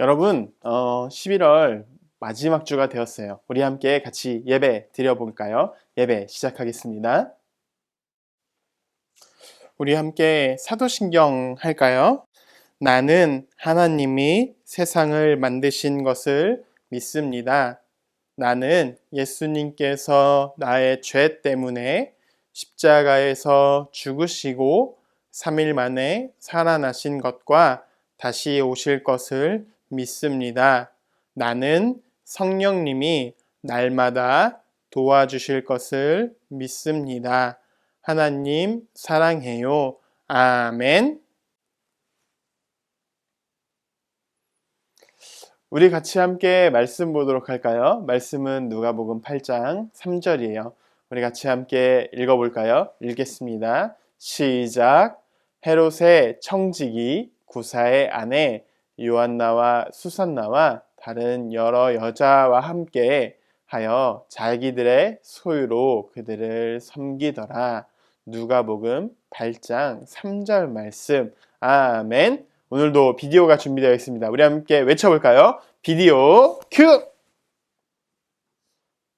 여러분, 11월 마지막 주가 되었어요. 우리 함께 같이 예배 드려볼까요? 예배 시작하겠습니다. 우리 함께 사도신경 할까요? 나는 하나님이 세상을 만드신 것을 믿습니다. 나는 예수님께서 나의 죄 때문에 십자가에서 죽으시고 3일 만에 살아나신 것과 다시 오실 것을 믿습니다. 나는 성령님이 날마다 도와주실 것을 믿습니다. 하나님 사랑해요. 아멘. 우리 같이 함께 말씀 보도록 할까요? 말씀은 누가복음 8장 3절이에요. 우리 같이 함께 읽어볼까요? 읽겠습니다. 시작. 헤롯의 청지기 구사의 아내 요한나와 수산나와 다른 여러 여자와 함께 하여 자기들의 소유로 그들을 섬기더라. 누가복음 8장 3절 말씀. 아멘. 오늘도 비디오가 준비되어 있습니다. 우리 함께 외쳐볼까요? 비디오 큐!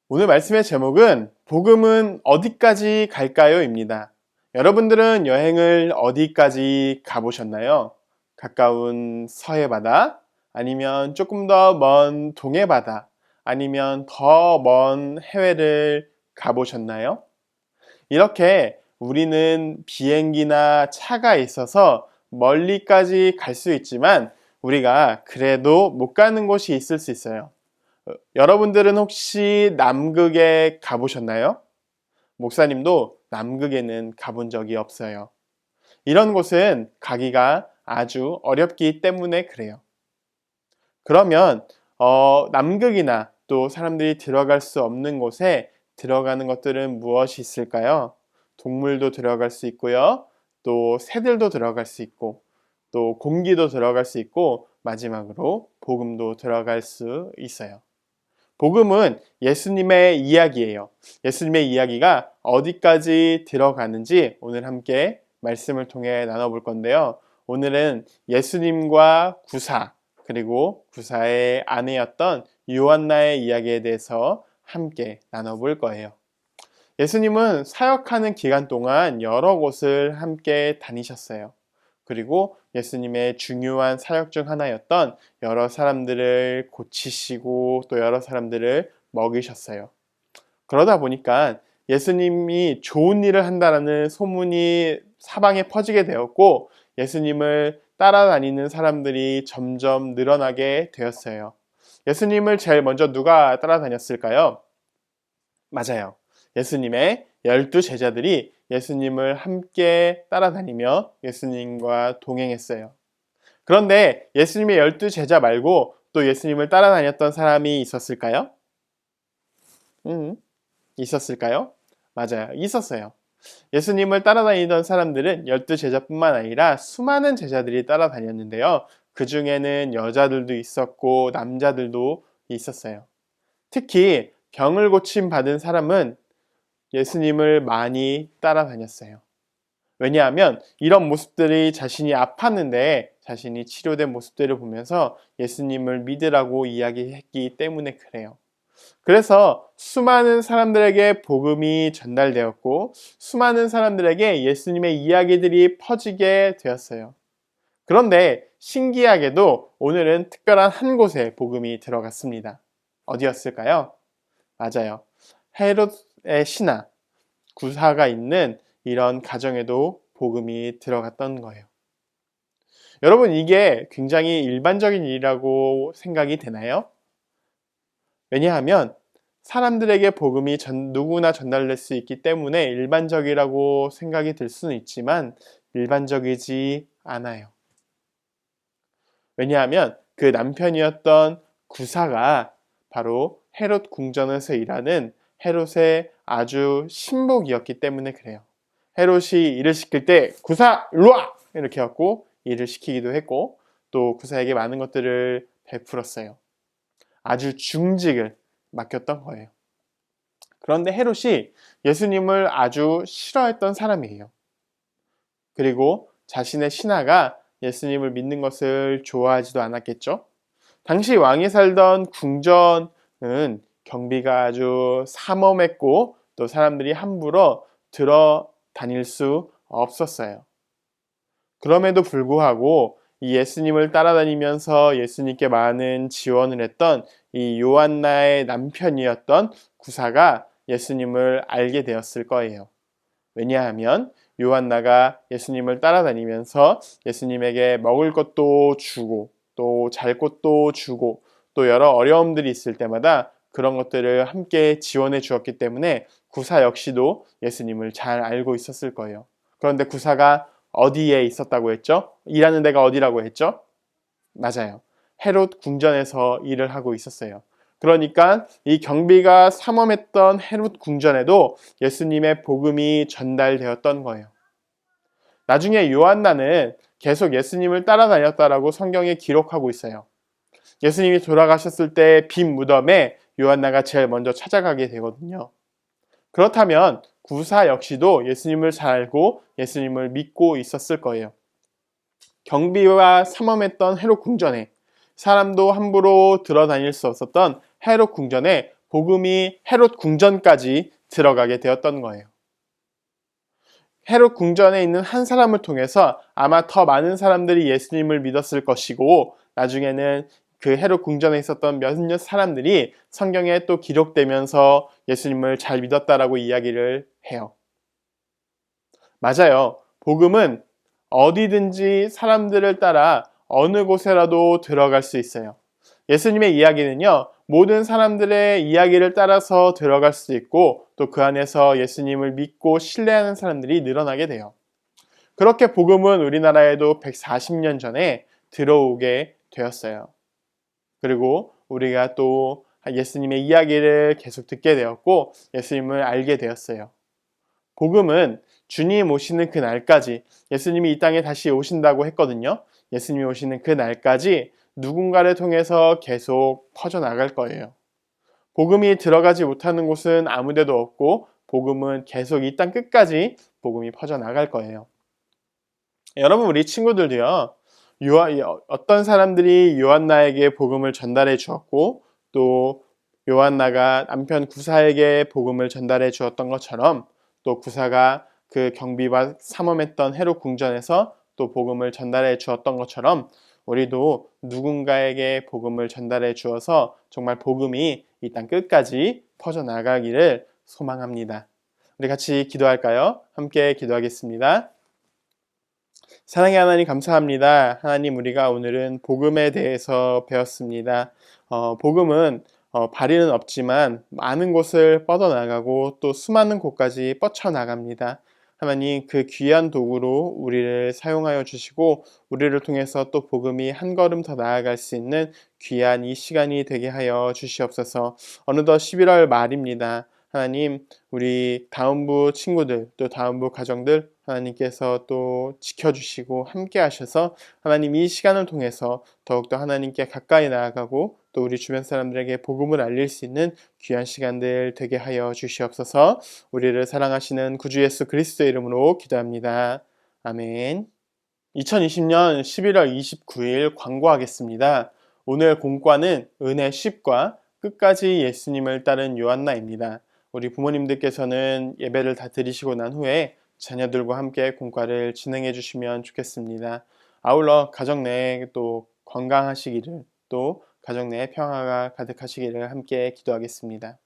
오늘 말씀의 제목은 복음은 어디까지 갈까요? 입니다. 여러분들은 여행을 어디까지 가보셨나요? 가까운 서해 바다, 아니면 조금 더 먼 동해 바다, 아니면 더 먼 해외를 가보셨나요? 이렇게 우리는 비행기나 차가 있어서 멀리까지 갈 수 있지만 우리가 그래도 못 가는 곳이 있을 수 있어요. 여러분들은 혹시 남극에 가보셨나요? 목사님도 남극에는 가본 적이 없어요. 이런 곳은 가기가 아주 어렵기 때문에 그래요. 그러면 남극이나 또 사람들이 들어갈 수 없는 곳에 들어가는 것들은 무엇이 있을까요? 동물도 들어갈 수 있고요. 또 새들도 들어갈 수 있고 또 공기도 들어갈 수 있고 마지막으로 복음도 들어갈 수 있어요. 복음은 예수님의 이야기예요. 예수님의 이야기가 어디까지 들어가는지 오늘 함께 말씀을 통해 나눠볼 건데요. 오늘은 예수님과 구사 그리고 구사의 아내였던 요한나의 이야기에 대해서 함께 나눠볼 거예요. 예수님은 사역하는 기간 동안 여러 곳을 함께 다니셨어요. 그리고 예수님의 중요한 사역 중 하나였던 여러 사람들을 고치시고 또 여러 사람들을 먹이셨어요. 그러다 보니까 예수님이 좋은 일을 한다라는 소문이 사방에 퍼지게 되었고 예수님을 따라다니는 사람들이 점점 늘어나게 되었어요. 예수님을 제일 먼저 누가 따라다녔을까요? 맞아요. 예수님의 12 제자들이 예수님을 함께 따라다니며 예수님과 동행했어요. 그런데 예수님의 12 제자 말고 또 예수님을 따라다녔던 사람이 있었을까요? 있었을까요? 맞아요. 있었어요. 예수님을 따라다니던 사람들은 12 제자뿐만 아니라 수많은 제자들이 따라다녔는데요. 그 중에는 여자들도 있었고 남자들도 있었어요. 특히 병을 고침 받은 사람은 예수님을 많이 따라다녔어요. 왜냐하면 이런 모습들이 자신이 아팠는데 자신이 치료된 모습들을 보면서 예수님을 믿으라고 이야기했기 때문에 그래요. 그래서 수많은 사람들에게 복음이 전달되었고 수많은 사람들에게 예수님의 이야기들이 퍼지게 되었어요. 그런데 신기하게도 오늘은 특별한 한 곳에 복음이 들어갔습니다. 어디였을까요? 맞아요. 헤롯의 신하, 구사가 있는 이런 가정에도 복음이 들어갔던 거예요. 여러분, 이게 굉장히 일반적인 일이라고 생각이 되나요? 왜냐하면 사람들에게 복음이 누구나 전달될 수 있기 때문에 일반적이라고 생각이 들 수는 있지만 일반적이지 않아요. 왜냐하면 그 남편이었던 구사가 바로 헤롯 궁전에서 일하는 헤롯의 아주 신복이었기 때문에 그래요. 헤롯이 일을 시킬 때 구사 일로와! 이렇게 하고 일을 시키기도 했고 또 구사에게 많은 것들을 베풀었어요. 아주 중직을 맡겼던 거예요. 그런데 헤롯이 예수님을 아주 싫어했던 사람이에요. 그리고 자신의 신하가 예수님을 믿는 것을 좋아하지도 않았겠죠. 당시 왕이 살던 궁전은 경비가 아주 삼엄했고 또 사람들이 함부로 들어 다닐 수 없었어요. 그럼에도 불구하고 이 예수님을 따라다니면서 예수님께 많은 지원을 했던 이 요한나의 남편이었던 구사가 예수님을 알게 되었을 거예요. 왜냐하면 요한나가 예수님을 따라다니면서 예수님에게 먹을 것도 주고 또 잘 곳도 주고 또 여러 어려움들이 있을 때마다 그런 것들을 함께 지원해 주었기 때문에 구사 역시도 예수님을 잘 알고 있었을 거예요. 그런데 구사가 어디에 있었다고 했죠? 일하는 데가 어디라고 했죠? 맞아요. 헤롯 궁전에서 일을 하고 있었어요. 그러니까 이 경비가 삼엄했던 헤롯 궁전에도 예수님의 복음이 전달되었던 거예요. 나중에 요한나는 계속 예수님을 따라다녔다라고 성경에 기록하고 있어요. 예수님이 돌아가셨을 때 빈 무덤에 요한나가 제일 먼저 찾아가게 되거든요. 그렇다면 구사 역시도 예수님을 잘 알고 예수님을 믿고 있었을 거예요. 경비와 삼엄했던 헤롯 궁전에 사람도 함부로 들어다닐 수 없었던 헤롯 궁전에 복음이 헤롯 궁전까지 들어가게 되었던 거예요. 헤롯 궁전에 있는 한 사람을 통해서 아마 더 많은 사람들이 예수님을 믿었을 것이고 나중에는 그 헤롯 궁전에 있었던 몇몇 사람들이 성경에 또 기록되면서 예수님을 잘 믿었다라고 이야기를 해요. 맞아요. 복음은 어디든지 사람들을 따라 어느 곳에라도 들어갈 수 있어요. 예수님의 이야기는요, 모든 사람들의 이야기를 따라서 들어갈 수 있고 또 그 안에서 예수님을 믿고 신뢰하는 사람들이 늘어나게 돼요. 그렇게 복음은 우리나라에도 140년 전에 들어오게 되었어요. 그리고 우리가 또 예수님의 이야기를 계속 듣게 되었고 예수님을 알게 되었어요. 복음은 주님 오시는 그 날까지, 예수님이 이 땅에 다시 오신다고 했거든요. 예수님이 오시는 그 날까지 누군가를 통해서 계속 퍼져나갈 거예요. 복음이 들어가지 못하는 곳은 아무 데도 없고 복음은 계속 이 땅 끝까지 복음이 퍼져나갈 거예요. 여러분, 우리 친구들도요, 어떤 사람들이 요한나에게 복음을 전달해 주었고 또 요한나가 남편 구사에게 복음을 전달해 주었던 것처럼 또 구사가 그 경비와 삼엄했던 헤롯 궁전에서 또 복음을 전달해 주었던 것처럼 우리도 누군가에게 복음을 전달해 주어서 정말 복음이 이 땅 끝까지 퍼져나가기를 소망합니다. 우리 같이 기도할까요? 함께 기도하겠습니다. 사랑의 하나님 감사합니다. 하나님, 우리가 오늘은 복음에 대해서 배웠습니다. 복음은 발의는 없지만 많은 곳을 뻗어나가고 또 수많은 곳까지 뻗쳐나갑니다. 하나님, 그 귀한 도구로 우리를 사용하여 주시고 우리를 통해서 또 복음이 한 걸음 더 나아갈 수 있는 귀한 이 시간이 되게 하여 주시옵소서. 어느덧 11월 말입니다. 하나님, 우리 다음부 친구들 또 다음부 가정들 하나님께서 또 지켜주시고 함께 하셔서 하나님 이 시간을 통해서 더욱더 하나님께 가까이 나아가고 또 우리 주변 사람들에게 복음을 알릴 수 있는 귀한 시간들 되게 하여 주시옵소서. 우리를 사랑하시는 구주 예수 그리스도의 이름으로 기도합니다. 아멘. 2020년 11월 29일 광고하겠습니다. 오늘 공과는 은혜 10과 끝까지 예수님을 따른 요한나입니다. 우리 부모님들께서는 예배를 다 드리시고 난 후에 자녀들과 함께 공과를 진행해 주시면 좋겠습니다. 아울러 가정 내에 또 건강하시기를 또 가정 내에 평화가 가득하시기를 함께 기도하겠습니다.